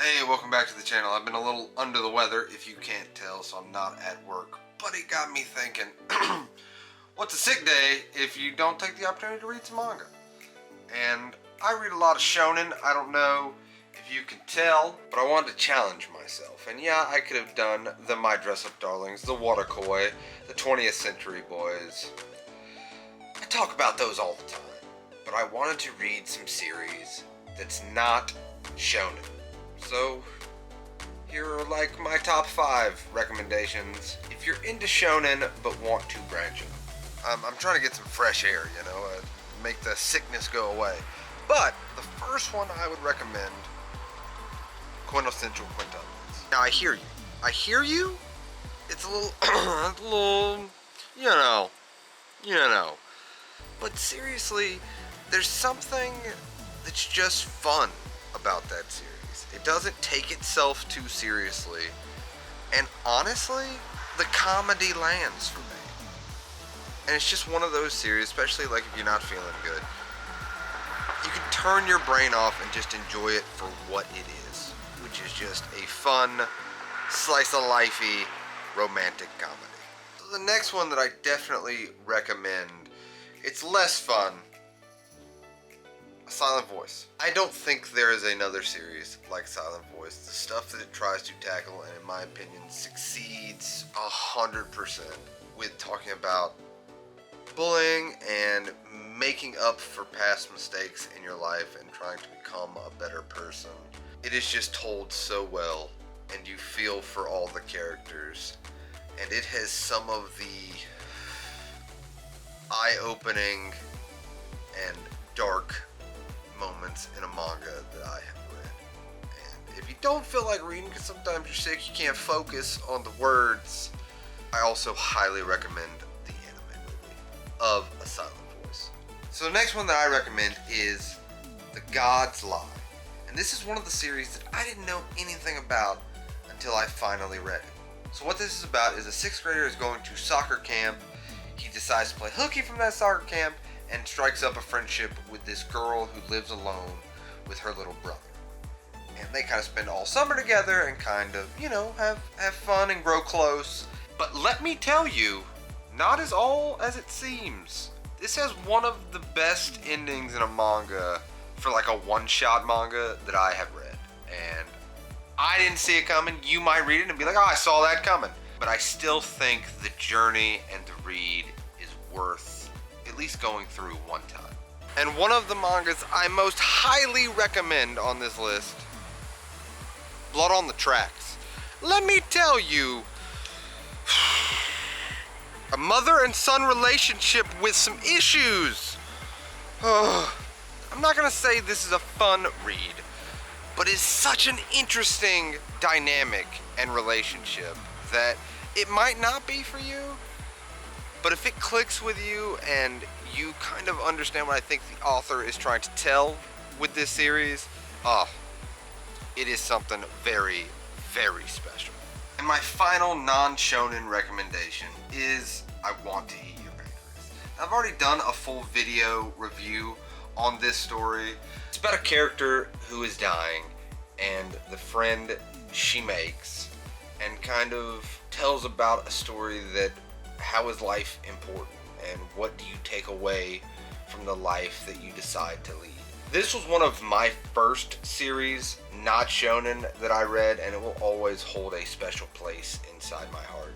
Hey, welcome back to the channel. I've been a little under the weather, if you can't tell, so I'm not at work. But it got me thinking, what's a sick day if you don't take the opportunity to read some manga? And I read a lot of shonen. I don't know if you can tell, but I wanted to challenge myself. And yeah, I could have done the My Dress Up Darlings, the Waterkoi, the 20th Century Boys. I talk about those all the time. But I wanted to read some series that's not shonen. So, here are like my top 5 recommendations if you're into shonen but want to branch out. I'm trying to get some fresh air, make the sickness go away. But the first one I would recommend, Quintessential Quintuplets. Now I hear you. It's a little, you know. But seriously, there's something that's just fun about that series. It doesn't take itself too seriously. And honestly, the comedy lands for me. And it's just one of those series, especially like if you're not feeling good, you can turn your brain off and just enjoy it for what it is, which is just a fun, slice of lifey, romantic comedy. So the next one that I definitely recommend, it's less fun, Silent Voice. I don't think there is another series like Silent Voice. The stuff that it tries to tackle, and in my opinion, succeeds 100% with talking about bullying and making up for past mistakes in your life and trying to become a better person. It is just told so well, and you feel for all the characters. And it has some of the eye-opening and dark moments in a manga that I have read. And if you don't feel like reading because sometimes you're sick, you can't focus on the words, I also highly recommend the anime movie of A Silent Voice. So the next one that I recommend is The God's Lie. And this is one of the series that I didn't know anything about until I finally read it. So what this is about is a 6th grader is going to soccer camp. He decides to play hooky from that soccer camp and strikes up a friendship with this girl who lives alone with her little brother. And they kind of spend all summer together and kind of, have fun and grow close. But let me tell you, not as all as it seems. This has one of the best endings in a manga for like a one-shot manga that I have read. And I didn't see it coming. You might read it and be like, oh, I saw that coming. But I still think the journey and the read is worth at least going through one time. And one of the mangas I most highly recommend on this list, Blood on the Tracks. Let me tell you, a mother and son relationship with some issues. I'm not gonna say this is a fun read, but it's such an interesting dynamic and relationship that it might not be for you. But if it clicks with you and you kind of understand what I think the author is trying to tell with this series, it is something very, very special. And my final non-shonen recommendation is I Want to Eat Your Pancreas. I've already done a full video review on this story. It's about a character who is dying and the friend she makes, and kind of tells about a story that how is life important and what do you take away from the life that you decide to lead. This was one of my first series, not shonen, that I read, and it will always hold a special place inside my heart.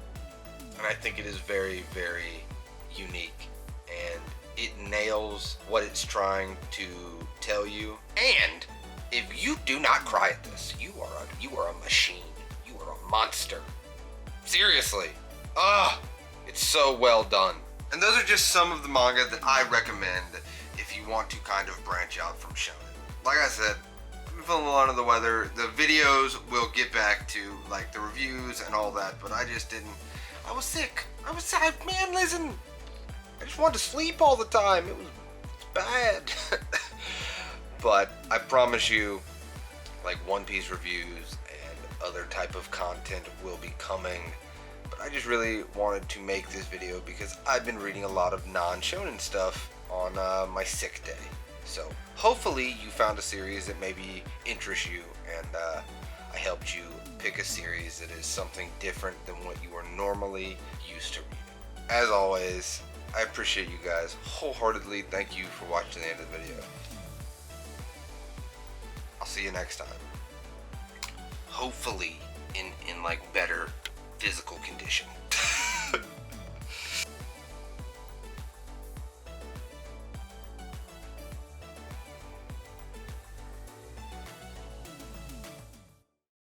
And I think it is very, very unique, and it nails what it's trying to tell you. And if you do not cry at this, you are a machine. You are a monster. Seriously. It's so well done. And those are just some of the manga that I recommend if you want to kind of branch out from shonen. Like I said, I'm feeling a little under the weather. The videos will get back to like the reviews and all that, but I just didn't. I was sick. Man, listen. I just wanted to sleep all the time. It's bad. But I promise you, like One Piece reviews and other type of content will be coming. But I just really wanted to make this video because I've been reading a lot of non-shonen stuff on my sick day. So hopefully you found a series that maybe interests you, and pick a series that is something different than what you are normally used to reading. As always, I appreciate you guys wholeheartedly. Thank you for watching to the end of the video. I'll see you next time. Hopefully in like better physical condition.